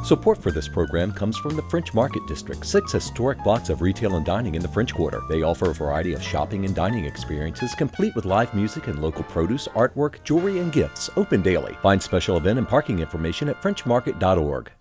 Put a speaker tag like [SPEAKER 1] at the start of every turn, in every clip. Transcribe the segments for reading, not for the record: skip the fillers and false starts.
[SPEAKER 1] Support for this program comes from the French Market District, 6 historic blocks of retail and dining in the French Quarter. They offer a variety of shopping and dining experiences, complete with live music and local produce, artwork, jewelry, and gifts, open daily. Find special event and parking information at frenchmarket.org.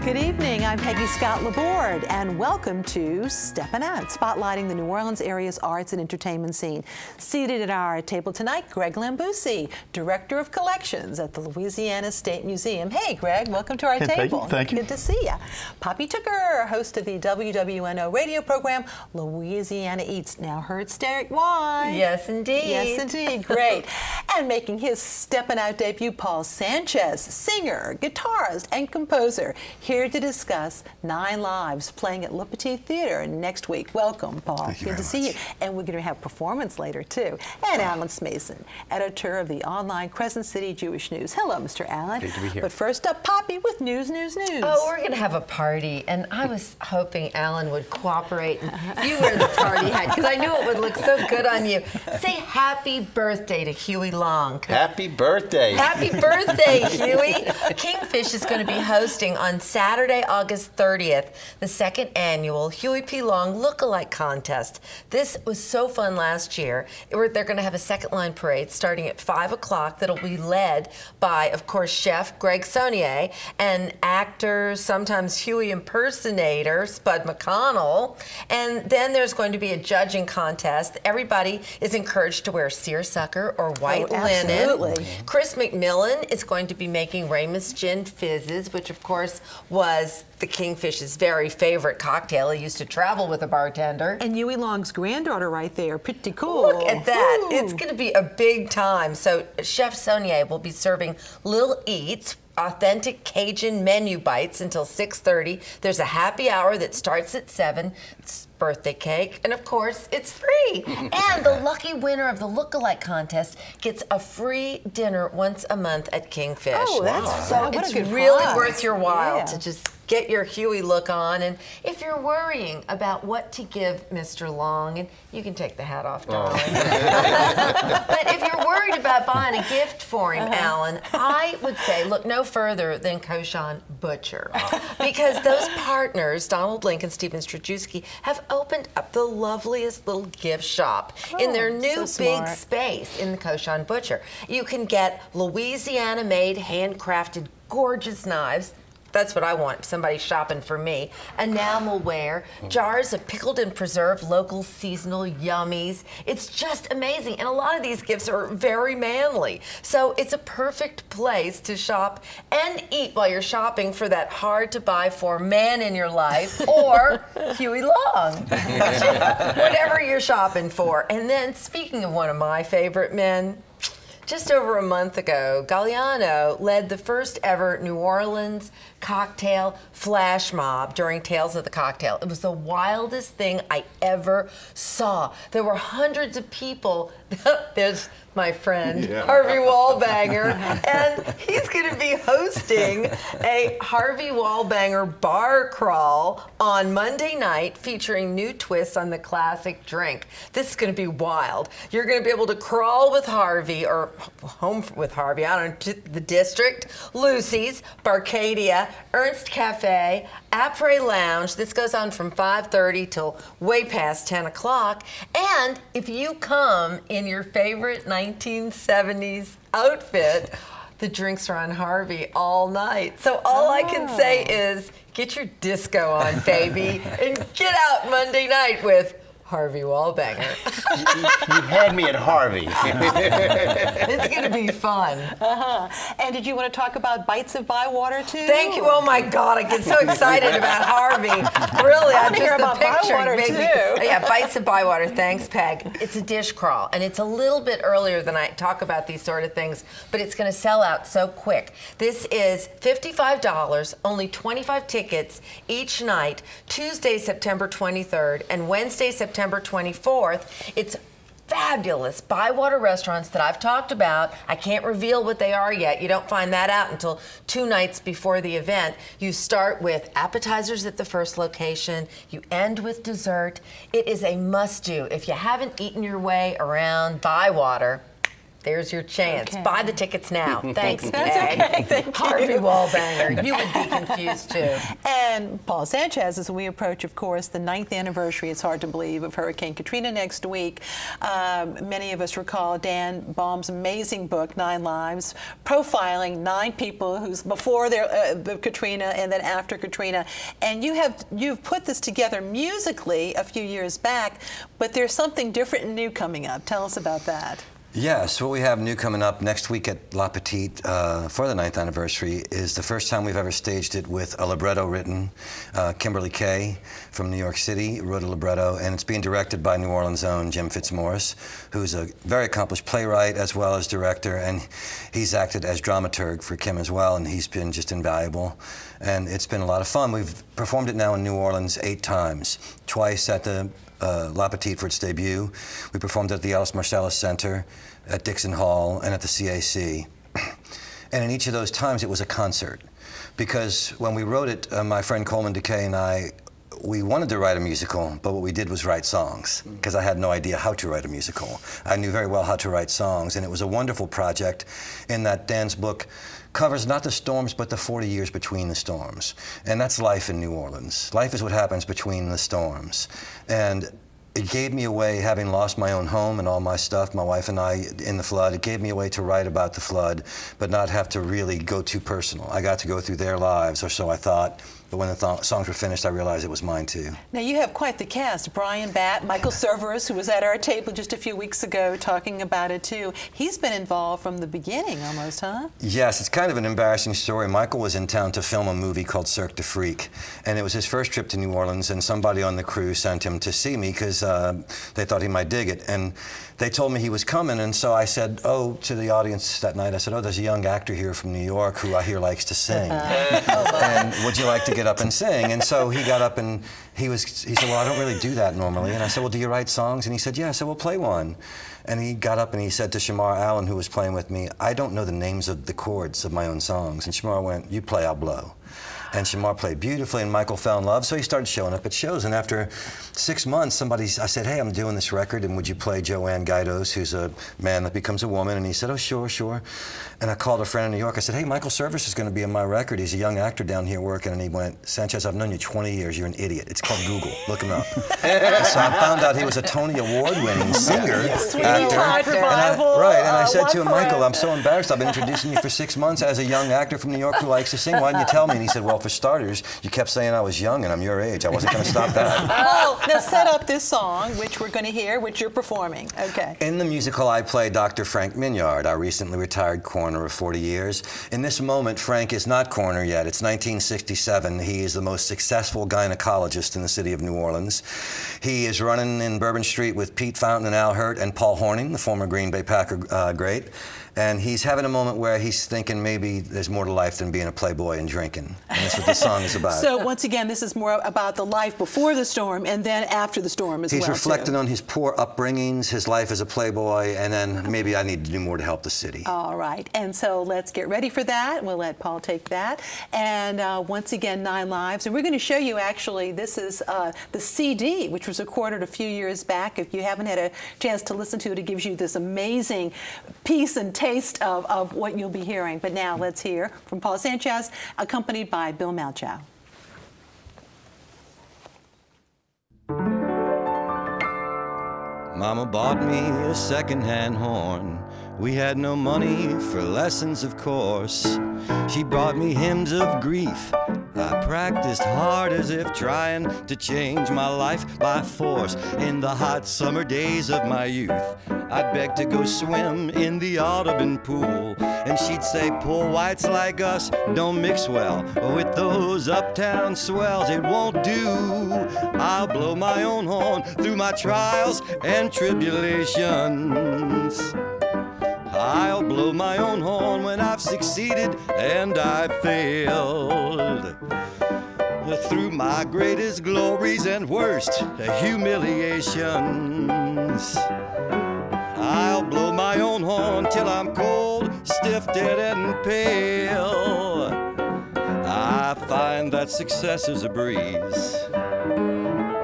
[SPEAKER 2] Good evening, I'm Peggy Scott Laborde, and welcome to Steppin Out, spotlighting the New Orleans area's arts and entertainment scene. Seated at our table tonight, Greg Lambousy, Director of Collections at the Louisiana State Museum. Hey, Greg, welcome to our table.
[SPEAKER 3] Thank you.
[SPEAKER 2] Good to see you. Poppy Tooker, host of the WWNO radio program, Louisiana Eats, now heard statewide.
[SPEAKER 4] Yes, indeed.
[SPEAKER 2] Yes, indeed. Great. And making his Steppin Out debut, Paul Sanchez, singer, guitarist, and composer, here to discuss 9 Lives playing at Le Petit Theater next week. Welcome, Paul. Good to see you. And we're going to have performance later, too. And Alan Smason, editor of the online Crescent City Jewish News. Hello, Mr. Allen.
[SPEAKER 5] Good to be here.
[SPEAKER 2] But first up, Poppy with news.
[SPEAKER 4] Oh, we're going to have a party, and I was hoping Alan would cooperate. And you wear the party hat, because I knew it would look so good on you. Say happy birthday to Huey Long.
[SPEAKER 5] Happy birthday.
[SPEAKER 4] Happy birthday, Huey. Kingfish is going to be hosting on Saturday, August 30th, the 2nd annual Huey P. Long Look-alike Contest. This was so fun last year. They're going to have a second line parade starting at 5 o'clock that'll be led by, of course, Chef Greg Saunier and actor, sometimes Huey impersonator, Spud McConnell. And then there's going to be a judging contest. Everybody is encouraged to wear seersucker or white linen.
[SPEAKER 2] Absolutely.
[SPEAKER 4] Chris McMillan is going to be making Ramus Gin Fizzes, which, of course, was the Kingfish's very favorite cocktail. He used to travel with a bartender.
[SPEAKER 2] And Huey Long's granddaughter right there. Pretty cool.
[SPEAKER 4] Look at that.
[SPEAKER 2] Ooh.
[SPEAKER 4] It's going to be a big time. So Chef Saunier will be serving Lil Eats, authentic Cajun menu bites until 6:30. There's a happy hour that starts at 7. It's birthday cake, and of course, it's free. And the lucky winner of the Look-alike contest gets a free dinner once a month at Kingfish.
[SPEAKER 2] Oh, that's
[SPEAKER 4] so
[SPEAKER 2] what a
[SPEAKER 4] it's
[SPEAKER 2] good
[SPEAKER 4] really
[SPEAKER 2] prize.
[SPEAKER 4] worth your while
[SPEAKER 2] Yeah.
[SPEAKER 4] to just get your Huey look on. And if you're worrying about what to give Mr. Long, and you can take the hat off, darling. But if you're worried about buying a gift for him, Alan, I would say look no further than Koshan Butcher. Because those partners, Donald Link and Stephen Strajewski, have opened up the loveliest little gift shop in their new
[SPEAKER 2] so
[SPEAKER 4] big
[SPEAKER 2] smart.
[SPEAKER 4] space in the Koshan Butcher. You can get Louisiana-made, handcrafted, gorgeous knives. That's what I want, somebody shopping for me. Enamelware, jars of pickled and preserved local seasonal yummies. It's just amazing. And a lot of these gifts are very manly. So it's a perfect place to shop and eat while you're shopping for that hard to buy for man in your life or Huey Long. Whatever you're shopping for. And then speaking of one of my favorite men, just over a month ago, Galliano led the first ever New Orleans cocktail flash mob during Tales of the Cocktail. It was the wildest thing I ever saw. There were hundreds of people. There's my friend, Harvey Wallbanger, and he's going to be hosting a Harvey Wallbanger bar crawl on Monday night featuring new twists on the classic drink. This is going to be wild. You're going to be able to crawl with Harvey, or home with Harvey, I don't know, to the District, Lucy's, Barcadia, Ernst Cafe, Après Lounge. This goes on from 5:30 till way past 10 o'clock. And if you come in your favorite 1970s outfit, the drinks are on Harvey all night. So all I can say is get your disco on, baby, and get out Monday night with Harvey Wallbanger.
[SPEAKER 5] You had me at Harvey.
[SPEAKER 4] It's going to be fun.
[SPEAKER 2] And did you want to talk about Bites of Bywater, too?
[SPEAKER 4] Thank you. Oh, my God. I get so excited about Harvey. Really, I'm
[SPEAKER 2] hear
[SPEAKER 4] just
[SPEAKER 2] about
[SPEAKER 4] picturing
[SPEAKER 2] Bywater,
[SPEAKER 4] baby.
[SPEAKER 2] too.
[SPEAKER 4] Yeah, Bites of Bywater. Thanks, Peg. It's a dish crawl, and it's a little bit earlier than I talk about these sort of things, but it's going to sell out so quick. This is $55, only 25 tickets each night, Tuesday, September 23rd, and Wednesday, September 24th. It's fabulous Bywater restaurants that I've talked about. I can't reveal what they are yet. You don't find that out until 2 nights before the event. You start with appetizers at the first location. You end with dessert. It is a must-do. If you haven't eaten your way around Bywater, there's your chance.
[SPEAKER 2] Okay.
[SPEAKER 4] Buy the tickets now. Thanks,
[SPEAKER 2] That's
[SPEAKER 4] Peg.
[SPEAKER 2] okay. Thank you.
[SPEAKER 4] Harvey Wallbanger. You would be confused, too.
[SPEAKER 2] And Paul Sanchez, as we approach, of course, the 9th anniversary, it's hard to believe, of Hurricane Katrina next week. Many of us recall Dan Baum's amazing book, 9 Lives, profiling 9 people who's before the Katrina and then after Katrina. And you've put this together musically a few years back, but there's something different and new coming up. Tell us about that.
[SPEAKER 3] Yes, what we have new coming up next week at La Petite for the 9th anniversary is the first time we've ever staged it with a libretto written. Kimberly Kay from New York City wrote a libretto, and it's being directed by New Orleans' own Jim Fitzmaurice, who's a very accomplished playwright as well as director, and he's acted as dramaturg for Kim as well, and he's been just invaluable. And it's been a lot of fun. We've performed it now in New Orleans 8 times, twice at the La Petite for its debut. We performed at the Alice Marcellus Center, at Dixon Hall, and at the CAC. And in each of those times, it was a concert. Because when we wrote it, my friend Coleman Decay and I, we wanted to write a musical, but what we did was write songs, because I had no idea how to write a musical. I knew very well how to write songs, and it was a wonderful project in that Dan's book covers not the storms, but the 40 years between the storms. And that's life in New Orleans. Life is what happens between the storms. And it gave me a way, having lost my own home and all my stuff, my wife and I, in the flood, it gave me a way to write about the flood, but not have to really go too personal. I got to go through their lives, or so I thought. But when the songs were finished, I realized it was mine, too.
[SPEAKER 2] Now, you have quite the cast. Brian Batt, Michael Cerveris, who was at our table just a few weeks ago talking about it, too. He's been involved from the beginning, almost, huh?
[SPEAKER 3] Yes, it's kind of an embarrassing story. Michael was in town to film a movie called Cirque du Freak, and it was his first trip to New Orleans, and somebody on the crew sent him to see me because they thought he might dig it. And they told me he was coming, and so I said, to the audience that night, I said, there's a young actor here from New York who I hear likes to sing. And would you like to get up and sing? And so he got up and he said, well, I don't really do that normally. And I said, well, do you write songs? And he said, yeah. I said, well, play one. And he got up and he said to Shamar Allen, who was playing with me, I don't know the names of the chords of my own songs. And Shamar went, you play, I'll blow. And Shamar played beautifully, and Michael fell in love, so he started showing up at shows. And after 6 months, I said, hey, I'm doing this record, and would you play Joanne Gaidos, who's a man that becomes a woman? And he said, oh, sure, sure. And I called a friend in New York. I said, hey, Michael Cerveris is going to be in my record. He's a young actor down here working. And he went, Sanchez, I've known you 20 years. You're an idiot. It's called Google. Look him up. So I found out he was a Tony Award-winning singer, actor. And I said to him, Michael, I'm so embarrassed. I've been introducing you for 6 months as a young actor from New York who likes to sing. Why didn't you tell me? And he said, well, for starters, you kept saying I was young and I'm your age. I wasn't going to stop that.
[SPEAKER 2] Well, now set up this song, which we're going to hear, which you're performing. Okay.
[SPEAKER 3] In the musical, I play Dr. Frank Mignard, our recently retired coroner of 40 years. In this moment, Frank is not coroner yet. It's 1967. He is the most successful gynecologist in the city of New Orleans. He is running in Bourbon Street with Pete Fountain and Al Hurt and Paul Horning, the former Green Bay Packer great. And he's having a moment where he's thinking maybe there's more to life than being a playboy and drinking. And that's what the song is about.
[SPEAKER 2] So once again, this is more about the life before the storm and then after the storm as well.
[SPEAKER 3] He's reflecting on his poor upbringings, his life as a playboy, and then maybe I need to do more to help the city.
[SPEAKER 2] All right. And so let's get ready for that. We'll let Paul take that. And once again, 9 Lives. And we're going to show you, actually, this is the CD, which was recorded a few years back. If you haven't had a chance to listen to it, it gives you this amazing piece and taste of what you'll be hearing. But now let's hear from Paul Sanchez, accompanied by Bill Malchow.
[SPEAKER 6] Mama bought me a second-hand horn. We had no money for lessons, of course. She brought me hymns of grief. I practiced hard as if trying to change my life by force. In the hot summer days of my youth, I'd beg to go swim in the Audubon pool. And she'd say, poor whites like us don't mix well with those uptown swells. It won't do. I'll blow my own horn through my trials and tribulations. I'll blow my own horn when I've succeeded and I've failed. Through my greatest glories and worst humiliations. horn till I'm cold, stiff, dead, and pale. I find that success is a breeze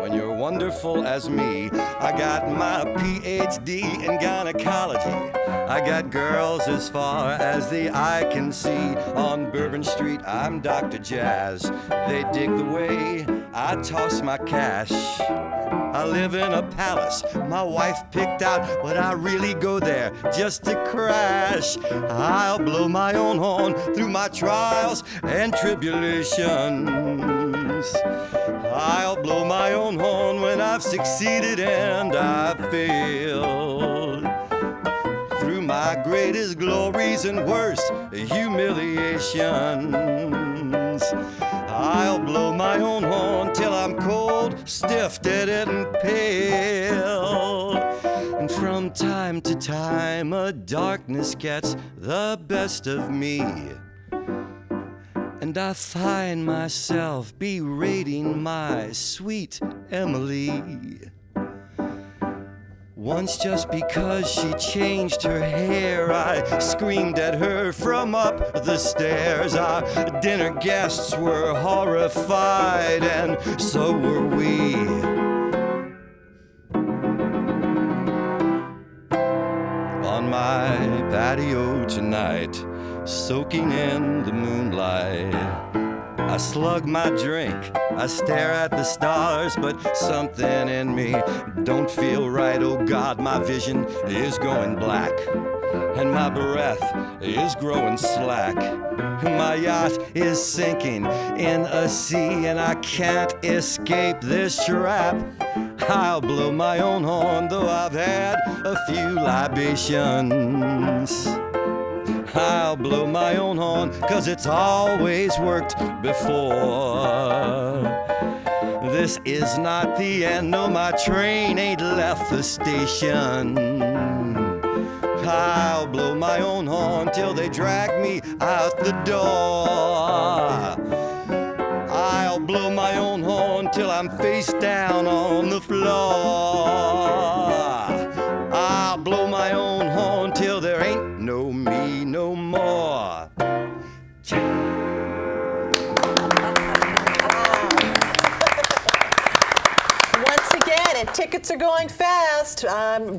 [SPEAKER 6] when you're wonderful as me. I got my PhD in gynecology. I got girls as far as the eye can see. On Bourbon Street, I'm Dr. Jazz. They dig the way I toss my cash. I live in a palace my wife picked out, but I really go there just to crash. I'll blow my own horn through my trials and tribulations. I'll blow my own horn when I've succeeded and I've failed. Through my greatest glories and worst humiliations, I'll blow my own horn till I'm cold, stiff, dead, and pale. And from time to time, a darkness gets the best of me, and I find myself berating my sweet Emily. Once, just because she changed her hair, I screamed at her from up the stairs. Our dinner guests were horrified, and so were we. On my patio tonight, soaking in the moonlight, I slug my drink, I stare at the stars, but something in me don't feel right. Oh God, my vision is going black, and my breath is growing slack. My yacht is sinking in a sea, and I can't escape this trap. I'll blow my own horn, though I've had a few libations. I'll blow my own horn, 'cause it's always worked before. This is not the end, no, my train ain't left the station. I'll blow my own horn till they drag me out the door. I'll blow my own horn till I'm face down on the floor. I'll blow my own horn till there ain't no me no more.
[SPEAKER 2] Once again, and tickets are going fast.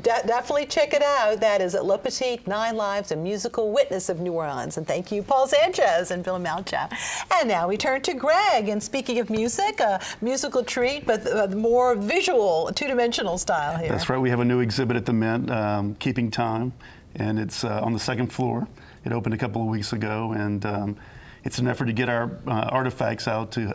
[SPEAKER 2] Definitely check it out. That is at Le Petit, 9 Lives, a musical witness of New Orleans. And thank you, Paul Sanchez and Bill Malchow. And now we turn to Greg. And speaking of music, a musical treat, but more visual, two-dimensional style here.
[SPEAKER 7] That's right. We have a new exhibit at the Mint, Keeping Time, and it's on the 2nd floor. It opened a couple of weeks ago, and it's an effort to get our artifacts out to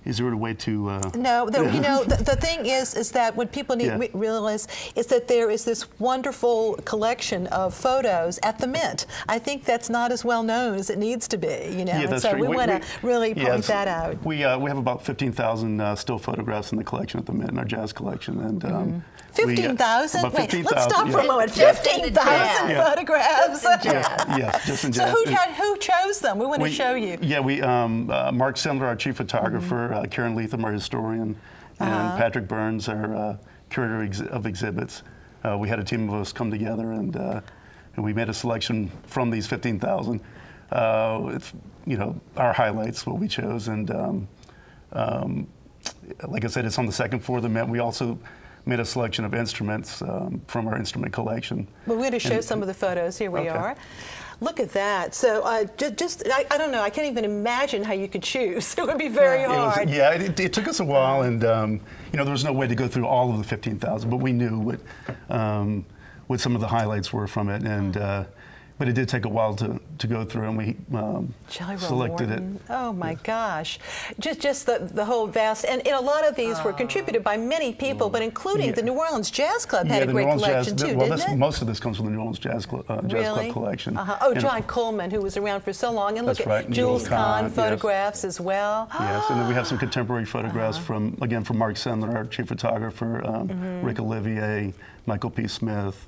[SPEAKER 7] is there a way to?
[SPEAKER 2] No, you know, the thing is that what people need to realize is that there is this wonderful collection of photos at the Mint. I think that's not as well known as it needs to be, you know.
[SPEAKER 7] Yeah,
[SPEAKER 2] and so we want to really point that out.
[SPEAKER 7] We have about 15,000 still photographs in the collection at the Mint, in our jazz collection, and
[SPEAKER 2] 15,000? Wait,
[SPEAKER 7] 15,
[SPEAKER 2] let's stop for a moment. 15,000 photographs.
[SPEAKER 7] Yes, just in jazz.
[SPEAKER 2] So who chose them? We want to show you.
[SPEAKER 7] Yeah, Mark Sendler, our chief photographer, Karen Leatham, our historian, and Patrick Burns, our curator of exhibits. We had a team of us come together, and we made a selection from these 15,000. It's, you know, our highlights, what we chose, and like I said, it's on the 2nd floor of the Mint. We also made a selection of instruments from our instrument collection.
[SPEAKER 2] Well, we're going to show some of the photos. Here we are. Look at that. So I don't know, I can't even imagine how you could choose. It would be very hard.
[SPEAKER 7] It took us a while, and you know, there was no way to go through all of the 15,000, but we knew what some of the highlights were from it, and but it did take a while to go through, and we selected it.
[SPEAKER 2] Oh my gosh. Just the whole vast, and a lot of these were contributed by many people, but including the New Orleans Jazz Club had a great collection too, didn't it?
[SPEAKER 7] Most of this comes from the New Orleans Jazz Club collection.
[SPEAKER 2] Oh, John Coleman, who was around for so long, and look at Jules Kahn photographs as well.
[SPEAKER 7] Yes, and then we have some contemporary photographs from Mark Sendler, our chief photographer, Rick Olivier, Michael P. Smith,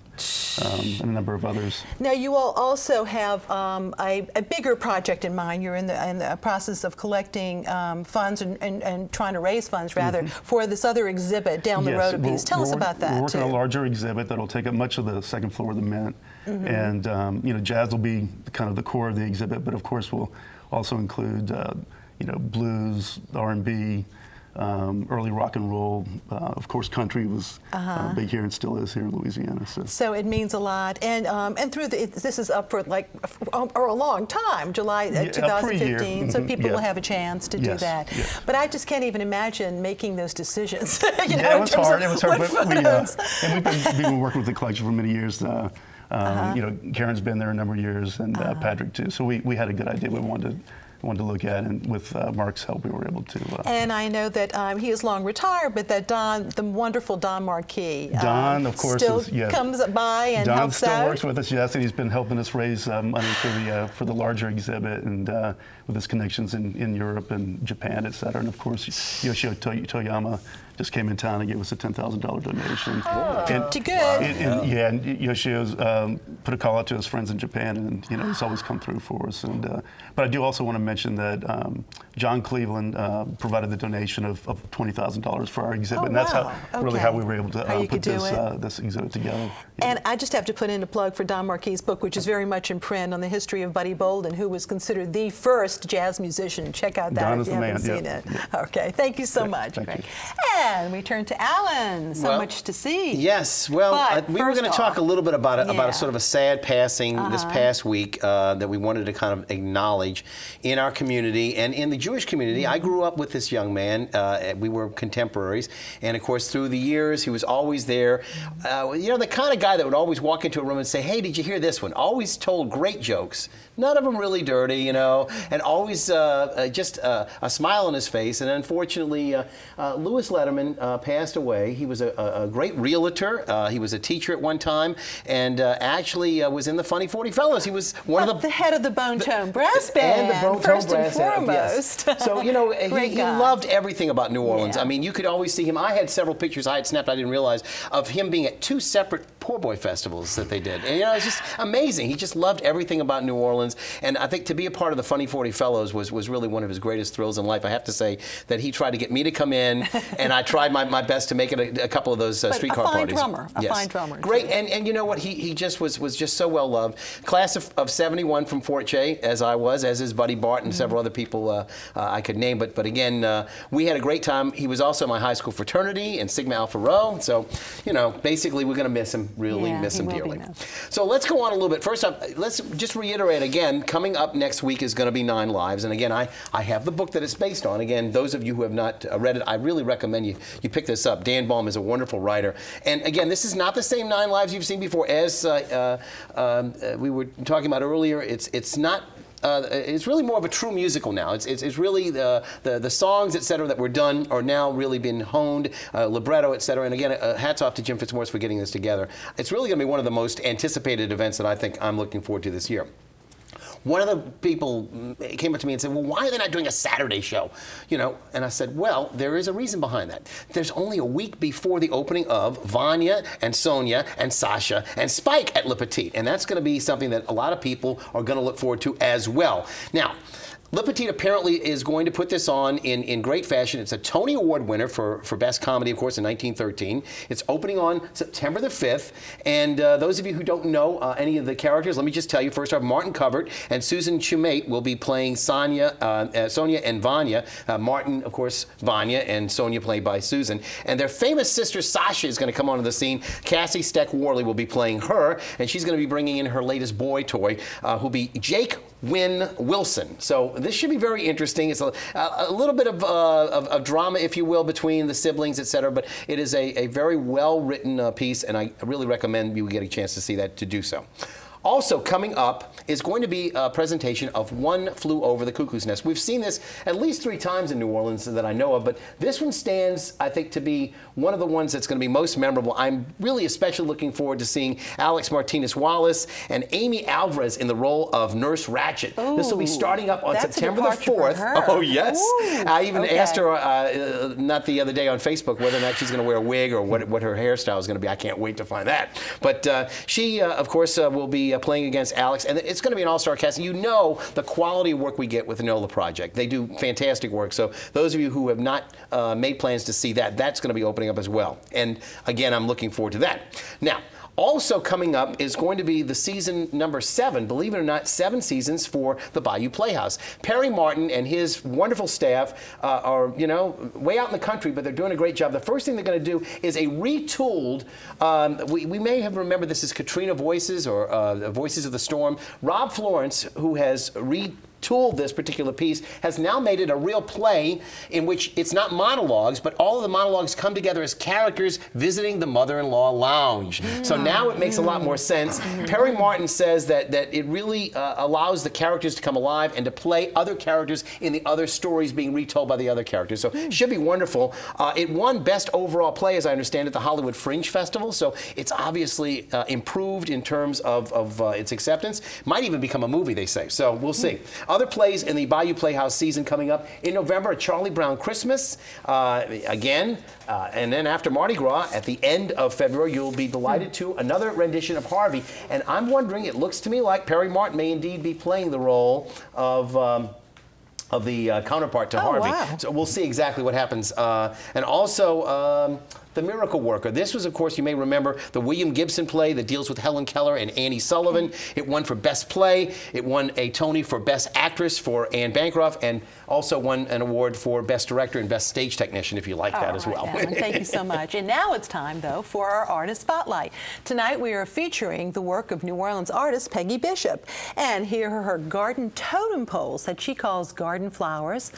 [SPEAKER 7] and a number of others.
[SPEAKER 2] Now, you all also have a bigger project in mind. You're in the process of collecting funds and trying to raise funds, rather, for this other exhibit down the road a piece. Tell us about that,
[SPEAKER 7] We're working
[SPEAKER 2] too.
[SPEAKER 7] on a larger exhibit that'll take up much of the second floor of the Mint. And, you know, jazz will be kind of the core of the exhibit, but of course we'll also include, you know, blues, R&B, early rock and roll. Of course, country was big here and still is here in Louisiana.
[SPEAKER 2] So it means a lot, and through this is up for like or a long time, July 2015. So people will have a chance to do that. But I just can't even imagine making those decisions. You know,
[SPEAKER 7] it was hard. It was hard, but
[SPEAKER 2] and
[SPEAKER 7] we've been working with the collection for many years. You know, Karen's been there a number of years, and Patrick too. So we had a good idea we wanted to look at, and with Mark's help, we were able to.
[SPEAKER 2] And I know that he is long retired, but that the wonderful Don Marquis,
[SPEAKER 7] Don, of course,
[SPEAKER 2] still comes by and
[SPEAKER 7] Don
[SPEAKER 2] helps
[SPEAKER 7] still
[SPEAKER 2] out.
[SPEAKER 7] works with us, yes, and he's been helping us raise money for the larger exhibit, and with his connections in Europe and Japan, et cetera. And of course, Yoshio Toyama just came in town and gave us a $10,000 donation.
[SPEAKER 2] Pretty good.
[SPEAKER 7] Yeah, and Yoshio's put a call out to his friends in Japan, and you know he's always come through for us. And but I do also want to mention that John Cleveland provided the donation of $20,000 for our exhibit, and that's really how we were able to put this exhibit together.
[SPEAKER 2] And I just have to put in a plug for Don Marquis' book, which is very much in print, on the history of Buddy Bolden, who was considered the first jazz musician. Check out that if you haven't seen it. Okay, thank you so much.
[SPEAKER 7] Thank you.
[SPEAKER 2] And we turn to Alan. So much to see.
[SPEAKER 5] Yes, well, we were going to talk a little bit about a sort of a sad passing this past week that we wanted to kind of acknowledge in our community and in the Jewish community. I grew up with this young man. We were contemporaries, and of course, through the years, he was always there. You know, the kind of guy that would always walk into a room and say, "Hey, did you hear this one?" Always told great jokes. None of them really dirty, you know, and always just a smile on his face. And unfortunately, Louis Letterman passed away. He was a great realtor. He was a teacher at one time, and actually was in the Funny 40 Fellows. He was one of
[SPEAKER 2] the head of the Bone Tone Brass Band,
[SPEAKER 5] and the Bone Tone Brass Band,
[SPEAKER 2] foremost.
[SPEAKER 5] yes. So you know, he loved everything about New Orleans. I mean, you could always see him. I had several pictures I had snapped. I didn't realize of him being at 2 separate poor boy festivals that they did. And you know, it's just amazing. He just loved everything about New Orleans. And I think to be a part of the Funny 40 Fellows was really one of his greatest thrills in life. I have to say that he tried to get me to come in, and I tried my best to make it a couple of those streetcar parties.
[SPEAKER 2] A fine drummer.
[SPEAKER 5] Great, and you know what? He just was just so well loved. Class of 71 from Fort Jay, as I was, as is Buddy Bart and several other people I could name. But again, we had a great time. He was also in my high school fraternity and Sigma Alpha Rho. So, you know, basically we're going to miss him, really miss him dearly. So let's go on a little bit. First up, let's just reiterate again, coming up next week is going to be 9 Lives. And again, I have the book that it's based on. Again, those of you who have not read it, I really recommend you pick this up. Dan Baum is a wonderful writer. And again, this is not the same 9 Lives you've seen before. As we were talking about earlier, it's not. It's really more of a true musical now. It's really the songs, et cetera, that were done are now really been honed, libretto, et cetera. And again, hats off to Jim Fitzmaurice for getting this together. It's really going to be one of the most anticipated events that I think I'm looking forward to this year. One of the people came up to me and said, well, why are they not doing a Saturday show? You know, and I said, well, there is a reason behind that. There's only a week before the opening of Vanya and Sonia and Sasha and Spike at Le Petit. And that's going to be something that a lot of people are going to look forward to as well. Now, Le Petit apparently is going to put this on in great fashion. It's a Tony Award winner for Best Comedy, of course, in 1913. It's opening on September the 5th. And those of you who don't know any of the characters, let me just tell you, first off, Martin Covert and Susan Chumate will be playing Sonia and Vanya. Martin, of course, Vanya, and Sonia played by Susan. And their famous sister, Sasha, is going to come onto the scene. Cassie Steck-Worley will be playing her, and she's going to be bringing in her latest boy toy, who'll be Jake Wynn Wilson. So this should be very interesting. It's a little bit of drama, if you will, between the siblings, et cetera, but it is a very well-written piece, and I really recommend you get a chance to see that, to do so. Also coming up is going to be a presentation of One Flew Over the Cuckoo's Nest. We've seen this at least 3 times in New Orleans that I know of, but this one stands, I think, to be one of the ones that's going to be most memorable. I'm really especially looking forward to seeing Alex Martinez-Wallace and Amy Alvarez in the role of Nurse Ratched.
[SPEAKER 2] Ooh,
[SPEAKER 5] this will be starting up on September the 4th.
[SPEAKER 2] For her.
[SPEAKER 5] Oh, yes.
[SPEAKER 2] Ooh,
[SPEAKER 5] I even asked her, not the other day on Facebook, whether or not she's going to wear a wig or what her hairstyle is going to be. I can't wait to find that. But she, of course, will be be playing against Alex, and it's going to be an all-star cast. You know the quality of work we get with the NOLA Project. They do fantastic work. So those of you who have not made plans to see that, that's going to be opening up as well. And again, I'm looking forward to that. Now, also coming up is going to be the season number 7, believe it or not, 7 seasons for the Bayou Playhouse. Perry Martin and his wonderful staff are, you know, way out in the country, but they're doing a great job. The first thing they're going to do is a retooled, we may have remembered this as Katrina Voices or Voices of the Storm. Rob Florence, who has retooled this particular piece, has now made it a real play in which it's not monologues, but all of the monologues come together as characters visiting the mother-in-law lounge. So now it makes a lot more sense. Perry Martin says that it really allows the characters to come alive and to play other characters in the other stories being retold by the other characters. So it should be wonderful. It won Best Overall Play, as I understand it, at the Hollywood Fringe Festival, so it's obviously improved in terms of its acceptance. Might even become a movie, they say, so we'll see. Other plays in the Bayou Playhouse season coming up in November: A Charlie Brown Christmas, again, and then after Mardi Gras, at the end of February, you'll be delighted to another rendition of Harvey. And I'm wondering, it looks to me like Perry Martin may indeed be playing the role of the counterpart to Harvey.
[SPEAKER 2] Wow.
[SPEAKER 5] So we'll see exactly what happens. And also, The Miracle Worker. This was, of course, you may remember, the William Gibson play that deals with Helen Keller and Annie Sullivan. It won for Best Play. It won a Tony for Best Actress for Anne Bancroft, and also won an award for Best Director and Best Stage Technician, if you like that as well.
[SPEAKER 2] Alan, thank you so much. And now it's time, though, for our Artist Spotlight. Tonight we are featuring the work of New Orleans artist Peggy Bishop. And here are her garden totem poles that she calls garden flowers.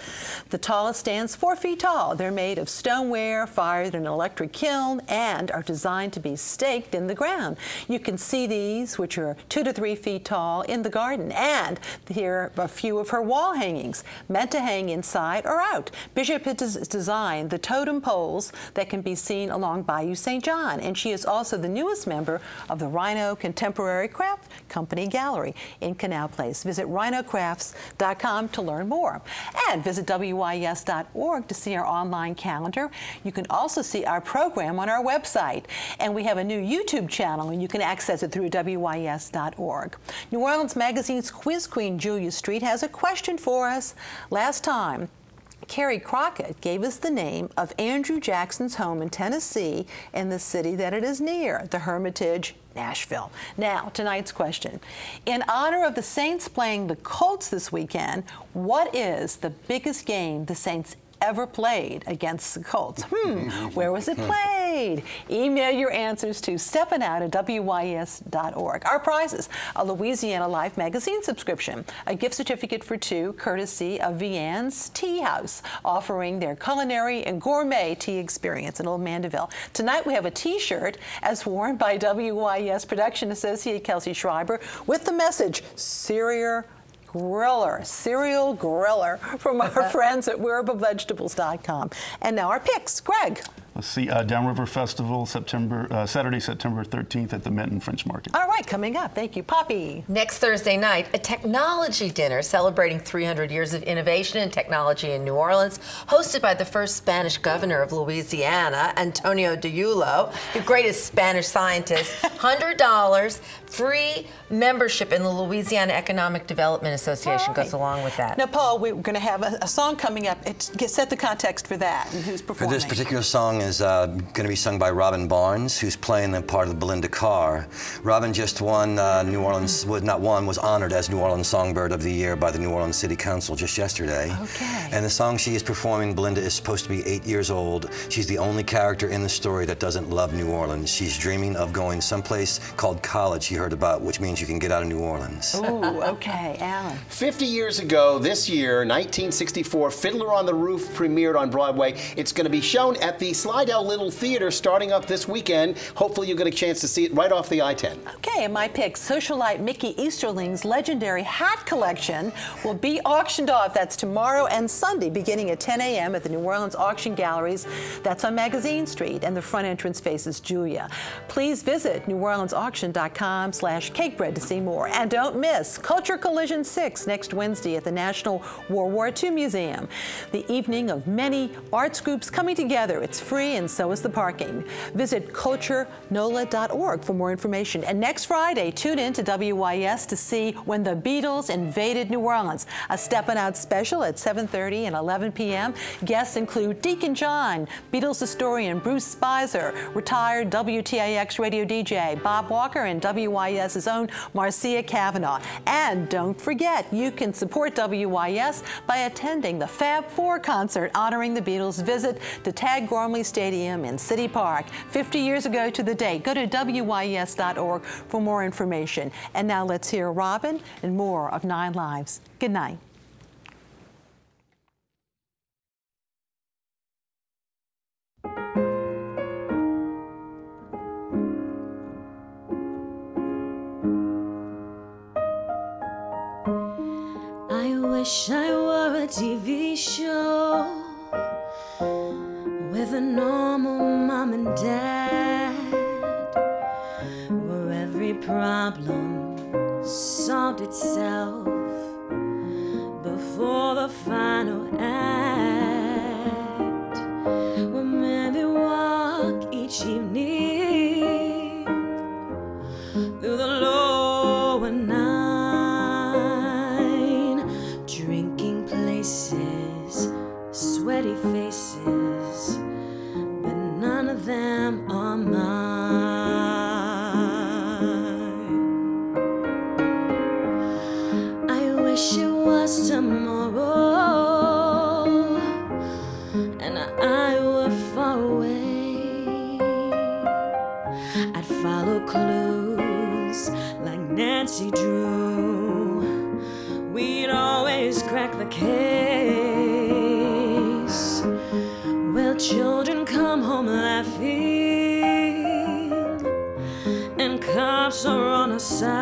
[SPEAKER 2] The tallest stands 4 feet tall. They're made of stoneware, fired in an electric kiln, and are designed to be staked in the ground. You can see these, which are 2 to 3 feet tall, in the garden. And here are a few of her wall hangings, meant to hang inside or out. Bishop has designed the totem poles that can be seen along Bayou St. John, and she is also the newest member of the Rhino Contemporary Craft Company Gallery in Canal Place. Visit rhinocrafts.com to learn more. And visit WYES.org to see our online calendar. You can also see our program on our website. And we have a new YouTube channel, and you can access it through WYES.org. New Orleans Magazine's quiz queen, Julia Street, has a question for us. Last time, Carrie Crockett gave us the name of Andrew Jackson's home in Tennessee and the city that it is near, the Hermitage, Nashville. Now, tonight's question. In honor of the Saints playing the Colts this weekend, what is the biggest game the Saints ever played against the Colts? Where was it played? Email your answers to steppinout@wyes.org. Our prizes: a Louisiana Life magazine subscription, a gift certificate for 2 courtesy of Vianne's Tea House, offering their culinary and gourmet tea experience in Old Mandeville. Tonight we have a T-shirt as worn by WYES production associate Kelsey Schreiber with the message, cereal griller from our friends at wearablevegetables.com. And now our picks. Greg.
[SPEAKER 7] Let's see, Downriver Festival, Saturday, September 13th at the Menton French Market.
[SPEAKER 2] All right, coming up. Thank you, Poppy.
[SPEAKER 4] Next Thursday night, a technology dinner celebrating 300 years of innovation and technology in New Orleans, hosted by the first Spanish governor of Louisiana, Antonio de Yulo, the greatest Spanish scientist. $100, free membership in the Louisiana Economic Development Association goes along with that.
[SPEAKER 2] Now, Paul, we're going to have a song coming up. Set the context for that and who's performing.
[SPEAKER 3] For this particular song is going to be sung by Robin Barnes, who's playing the part of Belinda Carr. Robin just won New Orleans, was honored as New Orleans Songbird of the Year by the New Orleans City Council just yesterday.
[SPEAKER 2] Okay.
[SPEAKER 3] And the song she is performing, Belinda, is supposed to be 8 years old. She's the only character in the story that doesn't love New Orleans. She's dreaming of going someplace called college she heard about, which means you can get out of New Orleans.
[SPEAKER 2] Ooh, okay. Alan.
[SPEAKER 5] 50 years ago, this year, 1964, Fiddler on the Roof premiered on Broadway. It's going to be shown at the Slidell Little Theater starting up this weekend. Hopefully you'll get a chance to see it right off the I-10.
[SPEAKER 2] Okay, and my pick, socialite Mickey Easterling's legendary hat collection will be auctioned off. That's tomorrow and Sunday, beginning at 10 a.m. at the New Orleans Auction Galleries. That's on Magazine Street, and the front entrance faces Julia. Please visit NewOrleansAuction.com facebook.com/cakebread to see more. And don't miss Culture Collision 6 next Wednesday at the National World War II Museum. The evening of many arts groups coming together. It's free and so is the parking. Visit culturenola.org for more information. And next Friday, tune in to WYES to see When the Beatles Invaded New Orleans, a Steppin' Out special at 7:30 and 11 p.m. Guests include Deacon John, Beatles historian Bruce Spicer, retired WTIX radio DJ Bob Walker, and WYES's own Marcia Cavanaugh. And don't forget, you can support WYES by attending the Fab Four concert honoring the Beatles. Visit to Tad Gormley Stadium in City Park 50 years ago to the date. Go to WYES.org for more information. And now let's hear Robin and more of 9 Lives. Good night.
[SPEAKER 8] I wish I were a TV show with a normal mom and dad, where every problem solved itself before the final act, where men they walk each evening through the lower nine, drinking places, sweaty faces, but none of them are mine. I wish it was tomorrow and I were far away. I'd follow clues like Nancy Drew. We'd always crack the case. Will children come home laughing and cops are on our side?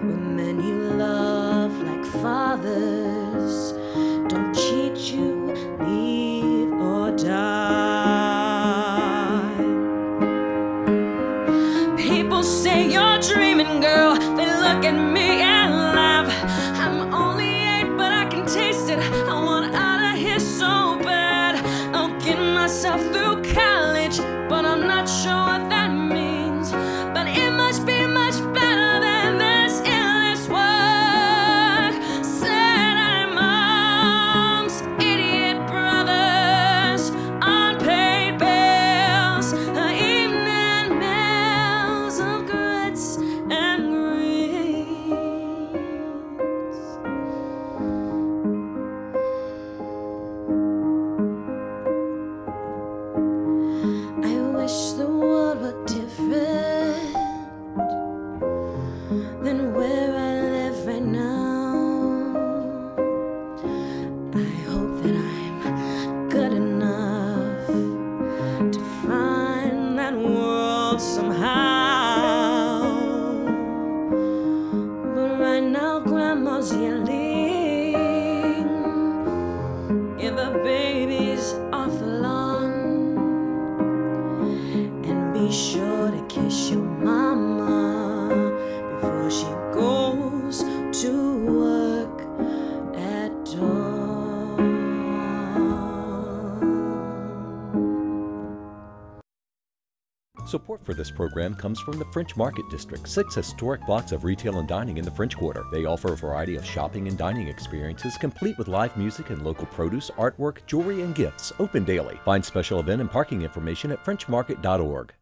[SPEAKER 8] Will men you love like fathers don't cheat you, leave or die? People say you're dreaming, girl. They look at me and laugh. I'm only 8, but I can taste it. I want out of here so bad. I'll get myself through college, but I'm not sure what that means. But it must be much better than this endless work. Sad-eyed moms, idiot brothers, unpaid bills, evening meals of grits and greens. I wish the world were different than where I live right now. I hope that I'm good enough to find that world somehow. But right now, Grandma's yelling, get the babies off the lawn, and be sure to kiss your mama before she goes to work at dawn.
[SPEAKER 1] Support for this program comes from the French Market District, 6 historic blocks of retail and dining in the French Quarter. They offer a variety of shopping and dining experiences, complete with live music and local produce, artwork, jewelry, and gifts, open daily. Find special event and parking information at frenchmarket.org.